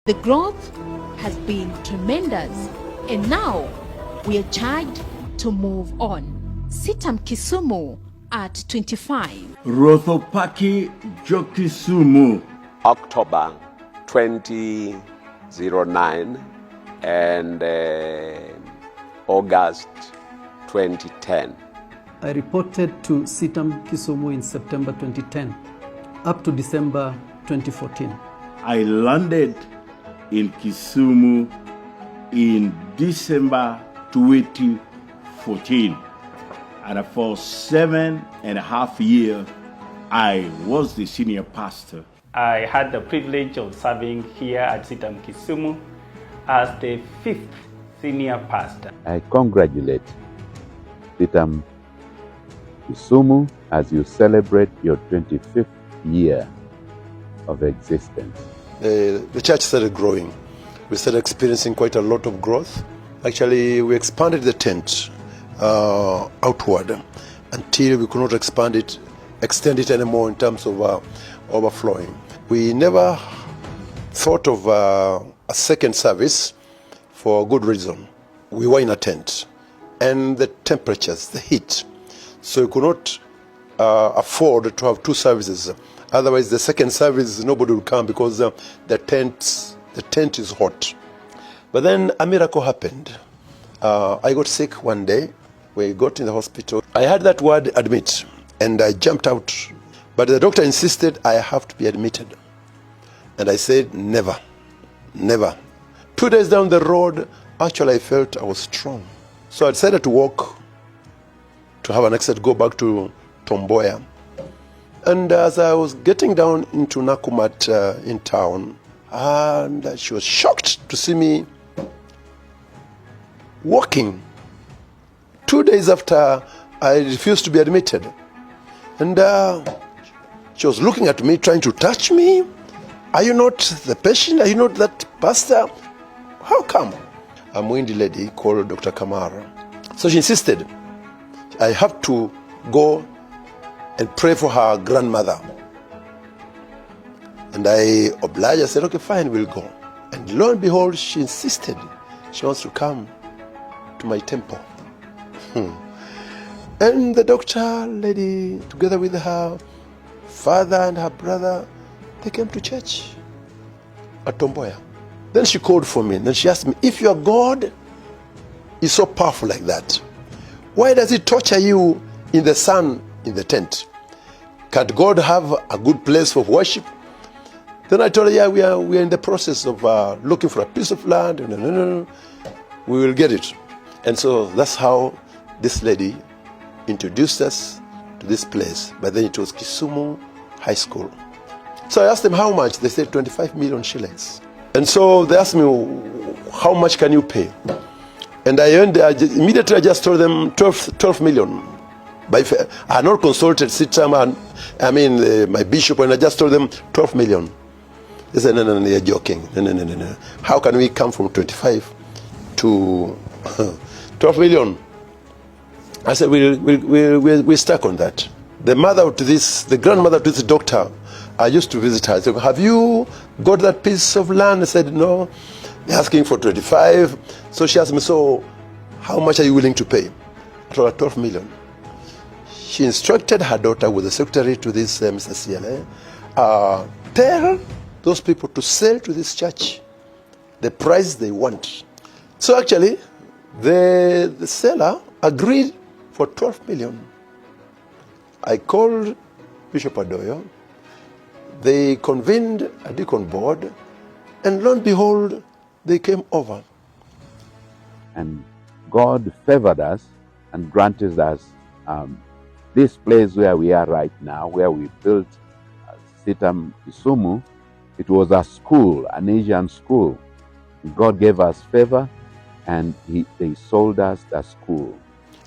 The growth has been tremendous, and now we are charged to move on. CITAM Kisumu at 25. Rothopaki Kisumu. October 2009 and August 2010. I reported to CITAM Kisumu in September 2010 up to December 2014. I landed in Kisumu in December 2014. And for 7.5 years, I was the senior pastor. I had the privilege of serving here at CITAM Kisumu as the 5th senior pastor. I congratulate CITAM Kisumu as you celebrate your 25th year of existence. The church started growing. We started experiencing quite a lot of growth. Actually, we expanded the tent outward until we could not extend it anymore in terms of overflowing. We never thought of a second service for a good reason. We were in a tent, and the temperatures, the heat, so we could not afford to have two services. Otherwise, the second service, nobody will come because the tent is hot. But then a miracle happened. I got sick one day. We got in the hospital. I heard that word admit, and I jumped out. But the doctor insisted I have to be admitted. And I said, never, never. 2 days down the road, actually I felt I was strong. So I decided to walk, to have an exit, go back to Tomboya. And as I was getting down into Nakumat in town, and she was shocked to see me walking 2 days after I refused to be admitted. And she was looking at me, trying to touch me. Are you not the patient? Are you not that pastor? How come? A Mwindi lady called Dr. Kamara. So she insisted I have to go and pray for her grandmother. And I obliged. I said, okay, fine, we'll go. And lo and behold, she insisted she wants to come to my temple. And the doctor lady, together with her father and her brother, they came to church at Tomboya. Then she called for me, and then she asked me, if your God is so powerful like that, why does he torture you in the sun in the tent? Can't God have a good place for worship? Then I told her, yeah, we are in the process of looking for a piece of land. No, we will get it. And so that's how this lady introduced us to this place. But then it was Kisumu High School. So I asked them how much. They said 25 million shillings. And so they asked me, how much can you pay? And immediately I just told them 12 million. I had not consulted CITAM, my bishop, and I just told them 12 million. They said, no, you're joking. No. How can we come from 25 to 12 million? I said, we're stuck on that. The grandmother to this doctor, I used to visit her. I said, have you got that piece of land? I said, no. They're asking for 25. So she asked me, so how much are you willing to pay? I told her 12 million. She instructed her daughter, with the secretary to this Mr. CLA, tell those people to sell to this church the price they want. So actually, the seller agreed for 12 million. I called Bishop Adoyo. They convened a deacon board, and lo and behold, they came over. And God favored us and granted us this place where we are right now, where we built CITAM Kisumu. It was a school, an Asian school. God gave us favor, and they sold us the school.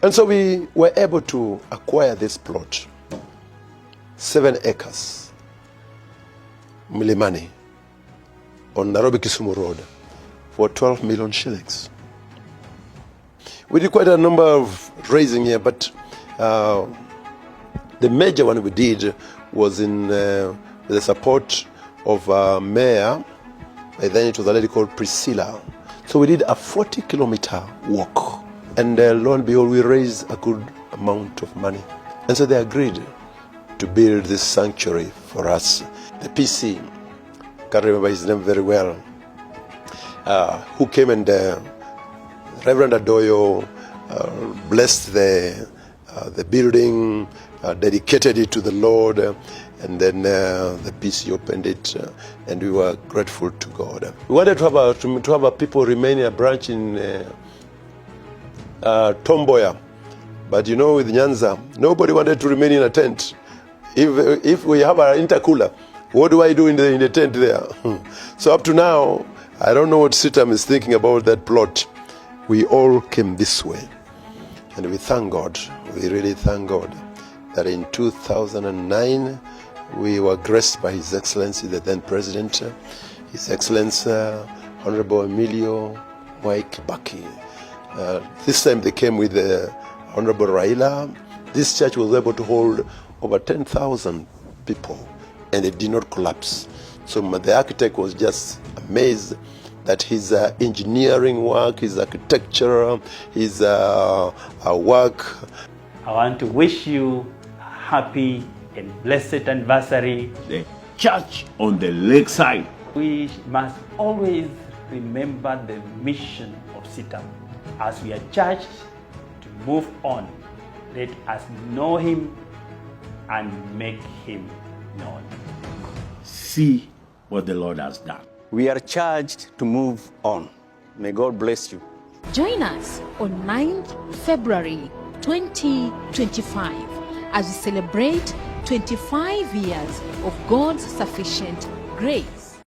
And so we were able to acquire this plot, 7 acres, Milimani, on Nairobi Kisumu Road, for 12 million shillings. We did quite a number of raising here, but the major one we did was with the support of Mayor By then it was a lady called Priscilla. So we did a 40-kilometer walk. And lo and behold, we raised a good amount of money. And so they agreed to build this sanctuary for us. The PC, can't remember his name very well, who came and Reverend Adoyo blessed the building, dedicated it to the Lord, and then the PC opened it, and we were grateful to God. We wanted to have people remain a branch in Tomboya, but you know, with Nyanza, nobody wanted to remain in a tent. If we have an intercooler, what do I do in the tent there? So up to now, I don't know what CITAM is thinking about that plot. We all came this way. And we thank God, we really thank God that in 2009, we were graced by His Excellency, the then President, His Excellency, Honorable Emilio Kibaki. This time they came with Honorable Raila. This church was able to hold over 10,000 people, and it did not collapse. So the architect was just amazed that his engineering work, his architecture, his work. I want to wish you a happy and blessed anniversary. The church on the lakeside. We must always remember the mission of CITAM. As we are charged to move on, let us know Him and make Him known. See what the Lord has done. We are charged to move on. May God bless you. Join us on 9th February 2025 as we celebrate 25 years of God's sufficient grace.